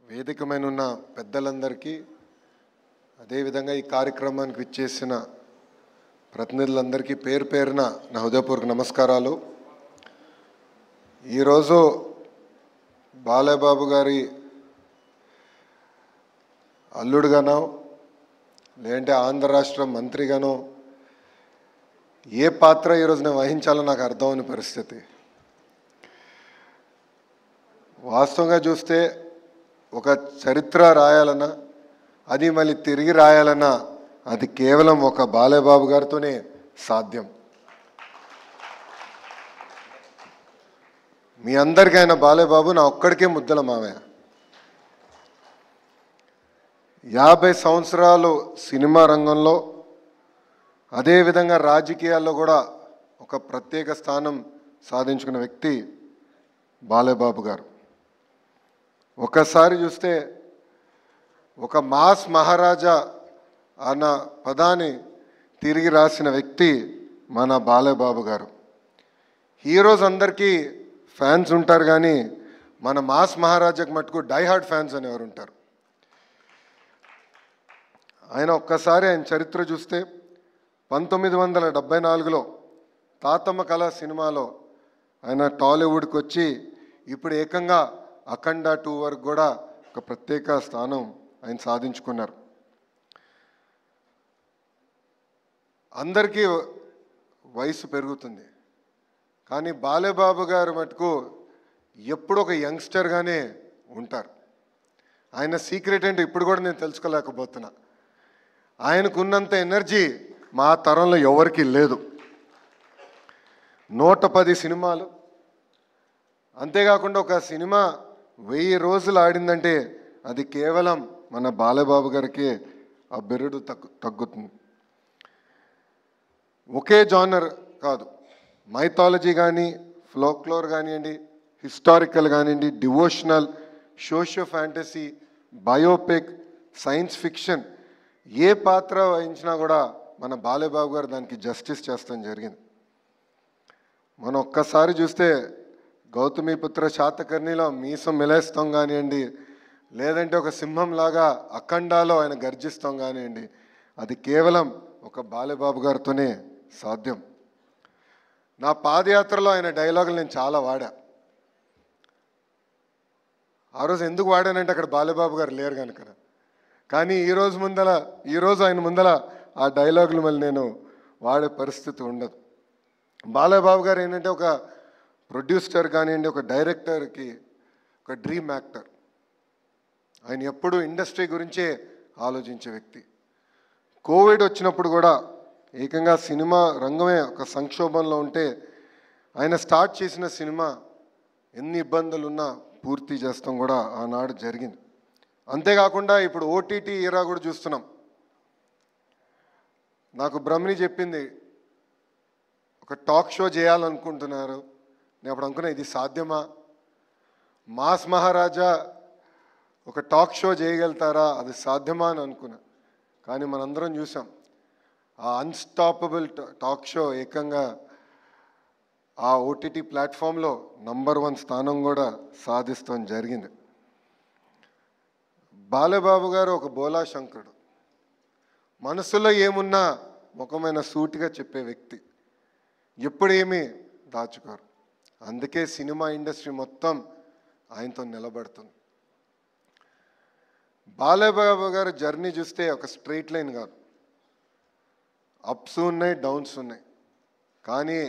వేదికమైన ఉన్న పెద్దలందరికీ అదేవిధంగా ఈ కార్యక్రమానికి విచ్చేసిన ప్రతినిధులందరికీ పేరు పేరున నా హృదయపూర్వక నమస్కారాలు. ఈరోజు బాలయ్యబాబు గారి అల్లుడుగానో లేదంటే ఆంధ్ర రాష్ట్ర మంత్రిగానో ఏ పాత్ర ఈరోజు నేను వహించాలో నాకు అర్థం అవని పరిస్థితి. వాస్తవంగా చూస్తే ఒక చరిత్ర రాయాలన్నా అది మళ్ళీ తిరిగి రాయాలన్నా అది కేవలం ఒక బాలయ్యబాబు గారితోనే సాధ్యం. మీ అందరికీ ఆయన బాలయ్యబాబు నా ఒక్కడికే ముద్దల మావయ్య. 50 సంవత్సరాలు సినిమా రంగంలో అదేవిధంగా రాజకీయాల్లో కూడా ఒక ప్రత్యేక స్థానం సాధించుకున్న వ్యక్తి బాలయ్యబాబు గారు. ఒకసారి చూస్తే ఒక మాస్ మహారాజా అన్న పదాన్ని తిరిగి రాసిన వ్యక్తి మన బాలయ్యబాబు గారు. హీరోస్ అందరికీ ఫ్యాన్స్ ఉంటారు, కానీ మన మాస్ మహారాజాకి మటుకు డైహార్డ్ ఫ్యాన్స్ అనేవారు ఉంటారు. ఆయన ఒక్కసారి ఆయన చరిత్ర చూస్తే 1974లో తాతమ్మ కళ సినిమాలో ఆయన టాలీవుడ్కి వచ్చి ఇప్పుడు ఏకంగా అఖండ 2 వరకు కూడా ఒక ప్రత్యేక స్థానం ఆయన సాధించుకున్నారు. అందరికీ వయసు పెరుగుతుంది, కానీ బాలయ్యబాబు గారు మటుకు ఎప్పుడు ఒక యంగ్స్టర్గానే ఉంటారు. ఆయన సీక్రెట్ ఏంటో ఇప్పుడు కూడా నేను తెలుసుకోలేకపోతున్నా. ఆయనకున్నంత ఎనర్జీ మా తరంలో ఎవరికి లేదు. 110 సినిమాలు, అంతేకాకుండా ఒక సినిమా 1000 రోజులు ఆడిందంటే అది కేవలం మన బాలయ్యబాబు గారికి ఆ బిరుడు తగ్గుతుంది. ఒకే జానర్ కాదు, మైథాలజీ కానీ, ఫోక్లోర్ కానివ్వండి, హిస్టారికల్ కానివ్వండి, devotional, socio fantasy, biopic, science fiction, ఏ పాత్ర వహించినా కూడా మన బాలయ్యబాబు గారు దానికి జస్టిస్ చేస్తాం జరిగింది. మనం ఒక్కసారి చూస్తే గౌతమిపుత్ర శాతకర్ణిలో మీసం మిలేస్తాం కానివ్వండి, లేదంటే ఒక సింహంలాగా అఖండాలో ఆయన గర్జిస్తాం కానివ్వండి, అది కేవలం ఒక బాలయ్యబాబు గారితోనే సాధ్యం. నా పాదయాత్రలో ఆయన డైలాగులు నేను చాలా వాడా. ఆ రోజు ఎందుకు వాడానంటే అక్కడ బాలయ్యబాబు గారు లేరు కనుక. కానీ ఈరోజు ఆయన ముందల ఆ డైలాగులు మళ్ళీ నేను వాడే పరిస్థితి ఉండదు. బాలయ్యబాబు గారు ఏంటంటే ఒక ప్రొడ్యూసర్ కానివ్వండి, ఒక డైరెక్టర్కి ఒక డ్రీమ్ యాక్టర్. ఆయన ఎప్పుడూ ఇండస్ట్రీ గురించే ఆలోచించే వ్యక్తి. కోవిడ్ వచ్చినప్పుడు కూడా ఏకంగా సినిమా రంగమే ఒక సంక్షోభంలో ఉంటే ఆయన స్టార్ట్ చేసిన సినిమా ఎన్ని ఇబ్బందులున్నా పూర్తి చేస్తాం కూడా ఆనాడు జరిగింది. అంతేకాకుండా ఇప్పుడు ఓటీటీ ఈరా కూడా చూస్తున్నాం. నాకు బ్రహ్మిని చెప్పింది ఒక టాక్ షో చేయాలనుకుంటున్నారు. నేను అప్పుడు అనుకున్నా, ఇది సాధ్యమా? మాస్ మహారాజా ఒక టాక్ షో చేయగలుగుతారా? అది సాధ్యమా అని అనుకున్నా. కానీ మనందరం చూసాం, ఆ అన్స్టాపబుల్ టాక్ షో ఏకంగా ఆ ఓటీటీ ప్లాట్ఫామ్లో నంబర్ 1 స్థానం కూడా సాధిస్తాం జరిగింది. బాలయ్యబాబు గారు ఒక బోలా శంకరుడు. మనసులో ఏమున్నా ముఖమైన సూటిగా చెప్పే వ్యక్తి, ఎప్పుడేమీ దాచుకోరు. అందుకే సినిమా ఇండస్ట్రీ మొత్తం ఆయనతో నిలబడుతుంది. బాలయ్యబాబు గారు జర్నీ చూస్తే ఒక స్ట్రైట్ లైన్ కాదు, అప్స్ ఉన్నాయి, డౌన్స్ ఉన్నాయి. కానీ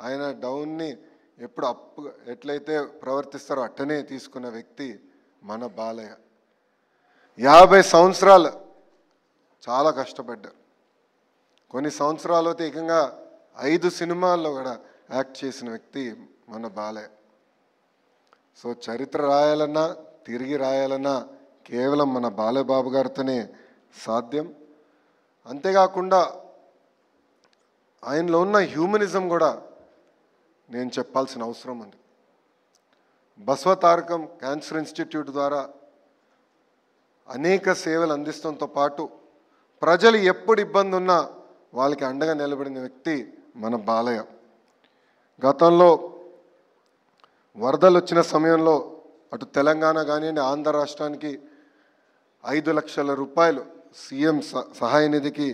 ఆయన డౌన్ని ఎప్పుడు అప్ ఎట్లయితే ప్రవర్తిస్తారో అట్టనే తీసుకున్న వ్యక్తి మన బాలయ్య. 50 సంవత్సరాలు చాలా కష్టపడ్డారు. కొన్ని సంవత్సరాలు అయితే ఏకంగా 5 సినిమాల్లో కూడా యాక్ట్ చేసిన వ్యక్తి మన బాలయ్య. సో చరిత్ర రాయాలన్నా తిరిగి రాయాలన్నా కేవలం మన బాలయ్యబాబు గారితోనే సాధ్యం. అంతేకాకుండా ఆయనలో ఉన్న హ్యూమనిజం కూడా నేను చెప్పాల్సిన అవసరం ఉంది. బసవతారకం క్యాన్సర్ ఇన్స్టిట్యూట్ ద్వారా అనేక సేవలు అందించడంతో పాటు ప్రజలు ఎప్పుడు ఇబ్బంది ఉన్నా వాళ్ళకి అండగా నిలబడిన వ్యక్తి మన బాలయ్య. గతంలో వరదలు వచ్చిన సమయంలో అటు తెలంగాణ కానివ్వండి, ఆంధ్ర రాష్ట్రానికి 5 లక్షల రూపాయలు సీఎం సహాయ నిధికి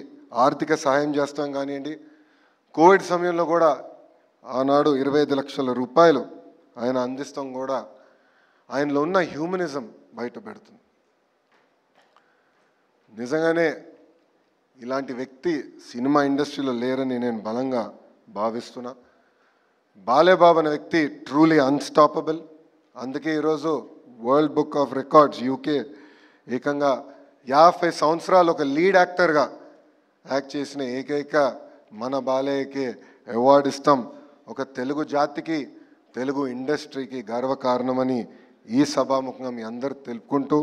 ఆర్థిక సహాయం చేస్తాం కానివ్వండి, కోవిడ్ సమయంలో కూడా ఆనాడు 25 లక్షల రూపాయలు ఆయన అందిస్తాం కూడా ఆయనలో ఉన్న హ్యూమనిజం బయట పెడుతుంది. నిజంగానే ఇలాంటి వ్యక్తి సినిమా ఇండస్ట్రీలో లేరని నేను బలంగా భావిస్తున్నా. బాలేబాబు అనే వ్యక్తి ట్రూలీ అన్స్టాపబుల్. అందుకే ఈరోజు world book of records UK ఏకంగా 50 సంవత్సరాలు ఒక లీడ్ యాక్టర్గా యాక్ట్ చేసిన ఏకైక మన బాలయ్యకి అవార్డు ఇస్తాం. ఒక తెలుగు జాతికి, తెలుగు ఇండస్ట్రీకి గర్వకారణమని ఈ సభాముఖంగా మీ అందరు తెలుపుకుంటూ,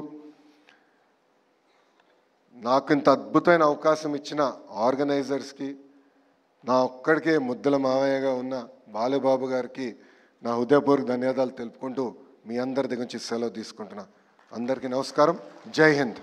నాకు ఇంత అద్భుతమైన అవకాశం ఇచ్చిన ఆర్గనైజర్స్కి, నా ఒక్కడికే ముద్దల మావయ్యగా ఉన్న బాలబాబు గారికి నా హృదయపూర్వక ధన్యవాదాలు తెలుపుకుంటూ మీ అందరి దగ్గర నుంచి సెలవు తీసుకుంటున్నా. అందరికీ నమస్కారం. జై హింద్.